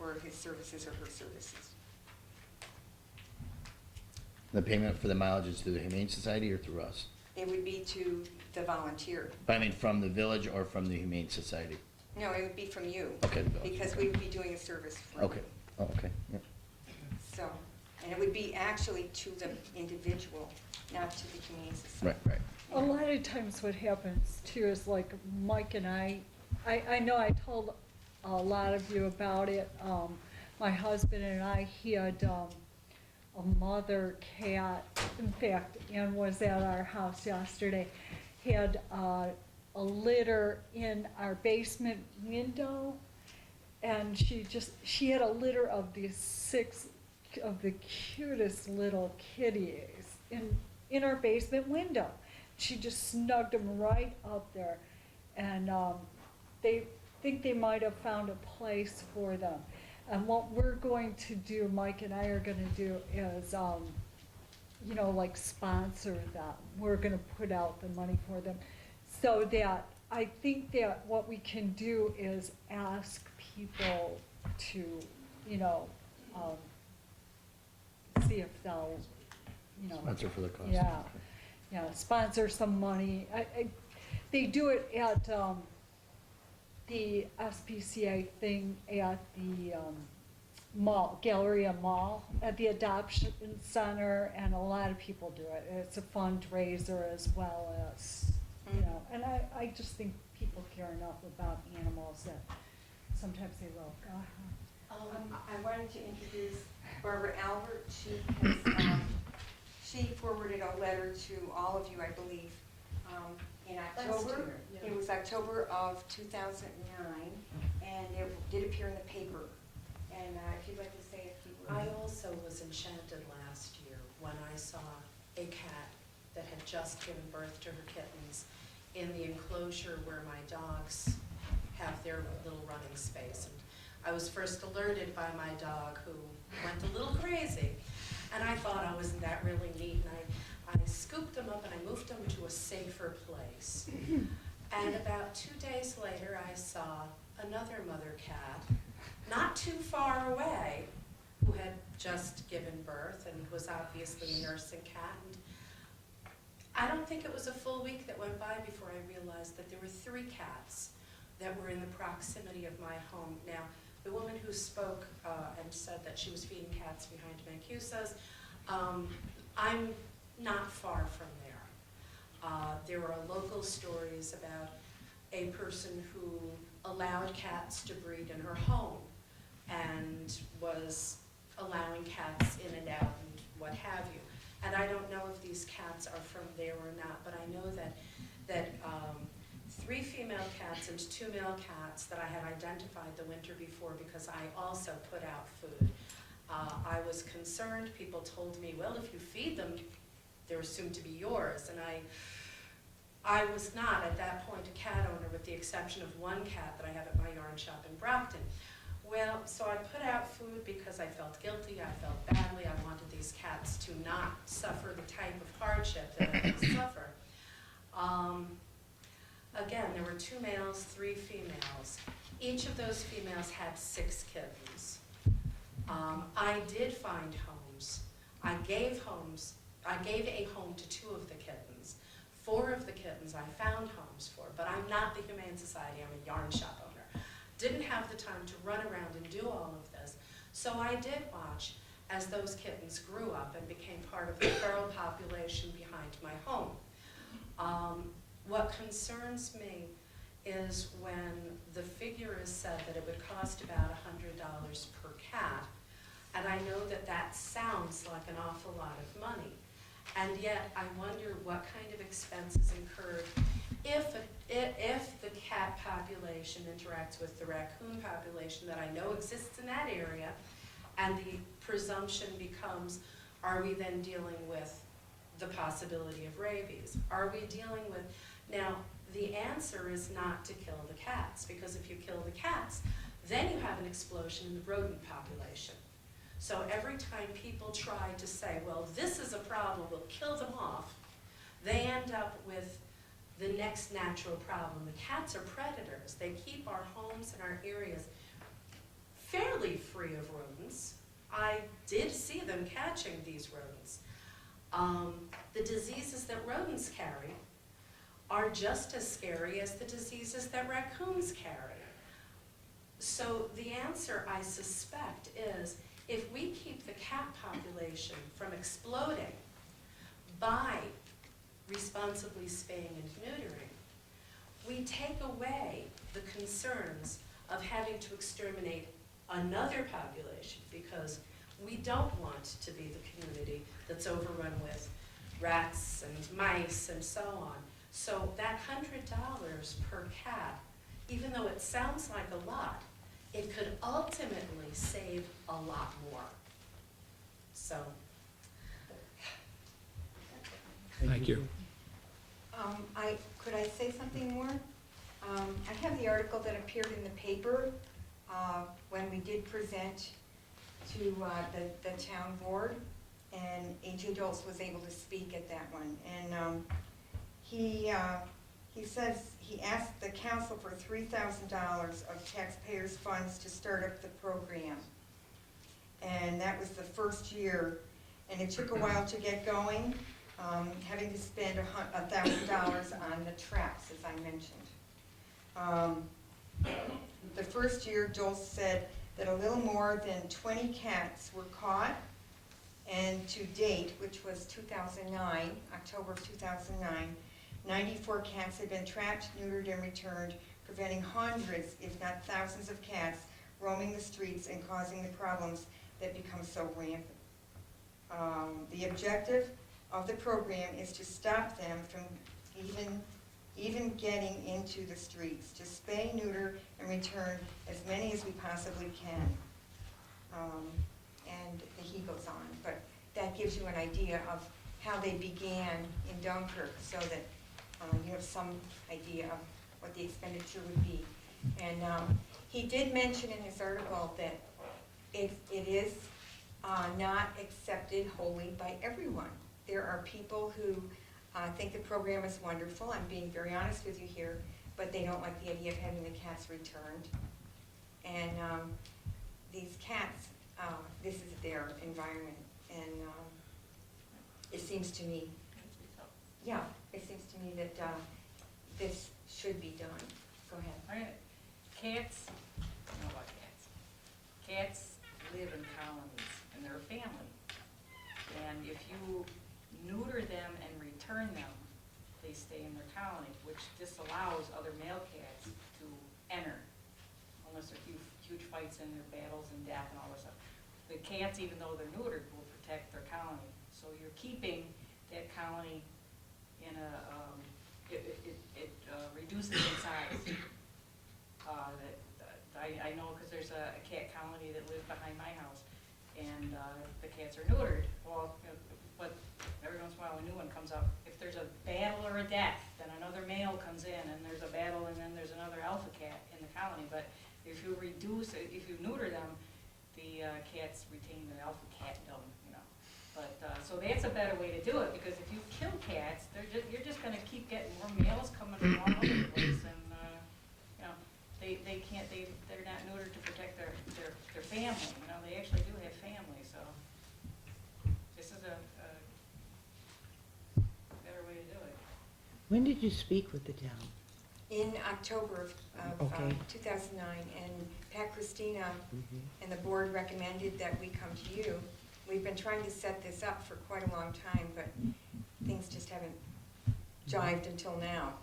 for his services or her services. The payment for the mileage is through the Humane Society or through us? It would be to the volunteer. But I mean, from the village or from the Humane Society? No, it would be from you. Okay, the village, Because okay. we would be doing a service for Okay, you. oh, okay, yep. So, and it would be actually to the individual, not to the Humane Society. Right. A lot of times what happens too is like Mike and I know I told a lot of you about it. My husband and I had a mother cat, in fact, Ann was at our house yesterday, had a litter in our basement window, and she had a litter of these 6 of the cutest little kitties in our basement window. She just snugged them right up there, and they think they might have found a place for them. And what we're going to do, Mike and I are going to do is, like sponsor them. We're going to put out the money for them. So that I think that what we can do is ask people to, see if they'll, Sponsor for the cost. Yeah, sponsor some money. They do it at the SPCA thing at the mall, Galleria Mall, at the adoption center, and a lot of people do it. It's a fundraiser as well as, and I just think people care enough about animals that sometimes they will. Go ahead. I wanted to introduce Barbara Albert. She forwarded a letter to all of you, I believe, in October. Yeah. It was October of 2009, and it did appear in the paper. And if you'd like to say a few words. I also was enchanted last year when I saw a cat that had just given birth to her kittens in the enclosure where my dogs have their little running space. And I was first alerted by my dog, who went a little crazy, and I thought, oh, isn't that really neat? And I scooped them up and I moved them to a safer place. And about 2 days later, I saw another mother cat, not too far away, who had just given birth and was obviously a nursing cat. And I don't think it was a full week that went by before I realized that there were 3 cats that were in the proximity of my home. Now, the woman who spoke and said that she was feeding cats behind Mancuso's, I'm not far from there. There are local stories about a person who allowed cats to breed in her home and was allowing cats in and out and what have you. And I don't know if these cats are from there or not, but I know that 3 female cats and 2 male cats that I had identified the winter before, because I also put out food. I was concerned. People told me, well, if you feed them, they're assumed to be yours. And I was not, at that point, a cat owner, with the exception of 1 cat that I have at my yarn shop in Brockton. Well, so I put out food because I felt guilty, I felt badly. I wanted these cats to not suffer the type of hardship that I would suffer. Again, there were 2 males, 3 females. Each of those females had 6 kittens. I did find homes. I gave a home to 2 of the kittens. 4 of the kittens I found homes for, but I'm not the Humane Society, I'm a yarn shop owner. Didn't have the time to run around and do all of this. So I did watch as those kittens grew up and became part of the feral population behind my home. What concerns me is when the figure is said that it would cost about $100 per cat, and I know that that sounds like an awful lot of money. And yet, I wonder what kind of expenses incurred if the cat population interacts with the raccoon population that I know exists in that area, and the presumption becomes, are we then dealing with the possibility of rabies? Are we dealing with, now, the answer is not to kill the cats, because if you kill the cats, then you have an explosion in the rodent population. So every time people try to say, well, this is a problem, we'll kill them off, they end up with the next natural problem. The cats are predators. They keep our homes and our areas fairly free. free of rodents. I did see them catching these rodents. The diseases that rodents carry are just as scary as the diseases that raccoons carry. So the answer, I suspect, is if we keep the cat population from exploding by responsibly spaying and neutering, we take away the concerns of having to exterminate another population, because we don't want to be the community that's overrun with rats and mice and so on. So that $100 per cat, even though it sounds like a lot, it could ultimately save a lot more. So. Thank you. Could I say something more? I have the article that appeared in the paper when we did present to the town board, and A.J. Dulce was able to speak at that one. And he says he asked the council for $3,000 of taxpayers' funds to start up the program. And that was the first year, and it took a while to get going, having to spend $1,000 on the traps, as I mentioned. The first year, Joel said that a little more than 20 cats were caught, and to date, which was 2009, October of 2009, 94 cats had been trapped, neutered, and returned, preventing hundreds, if not thousands of cats roaming the streets and causing the problems that become so rampant. The objective of the program is to stop them from even getting into the streets, to spay, neuter, and return as many as we possibly can. And he goes on, but that gives you an idea of how they began in Dunkirk, so that you have some idea of what the expenditure would be. And he did mention in his article that it is not accepted wholly by everyone. There are people who think the program is wonderful. I'm being very honest with you here, but they don't like the idea of having the cats returned. And these cats, this is their environment, and it seems to me, yeah, it seems to me that this should be done. Go ahead. All right. Cats, I know about cats. Cats live in colonies, and they're a family. And if you neuter them and return them, they stay in their colony, which disallows other male cats to enter, unless there are huge fights and there are battles and death and all this stuff. The cats, even though they're neutered, will protect their colony. So you're keeping that colony in a, it reduces in size. I know because there's a cat colony that lives behind my house, and the cats are neutered. Well, but every once in a while a new one comes up. If there's a battle or a death, then another male comes in, and there's a battle, and then there's another alpha cat in the colony. But if you reduce it, if you neuter them, the cats retain their alpha catdom, you know. But so that's a better way to do it, because if you kill cats, you're just going to keep getting more males coming from all over the place, and you know, they're not neutered to protect their family. You know, they actually do have family. So this is a better way to do it. When did you speak with the town? In October of Okay. 2009, and Pat Christina and the board recommended that we come to you. We've been trying to set this up for quite a long time, but things just haven't jived until now.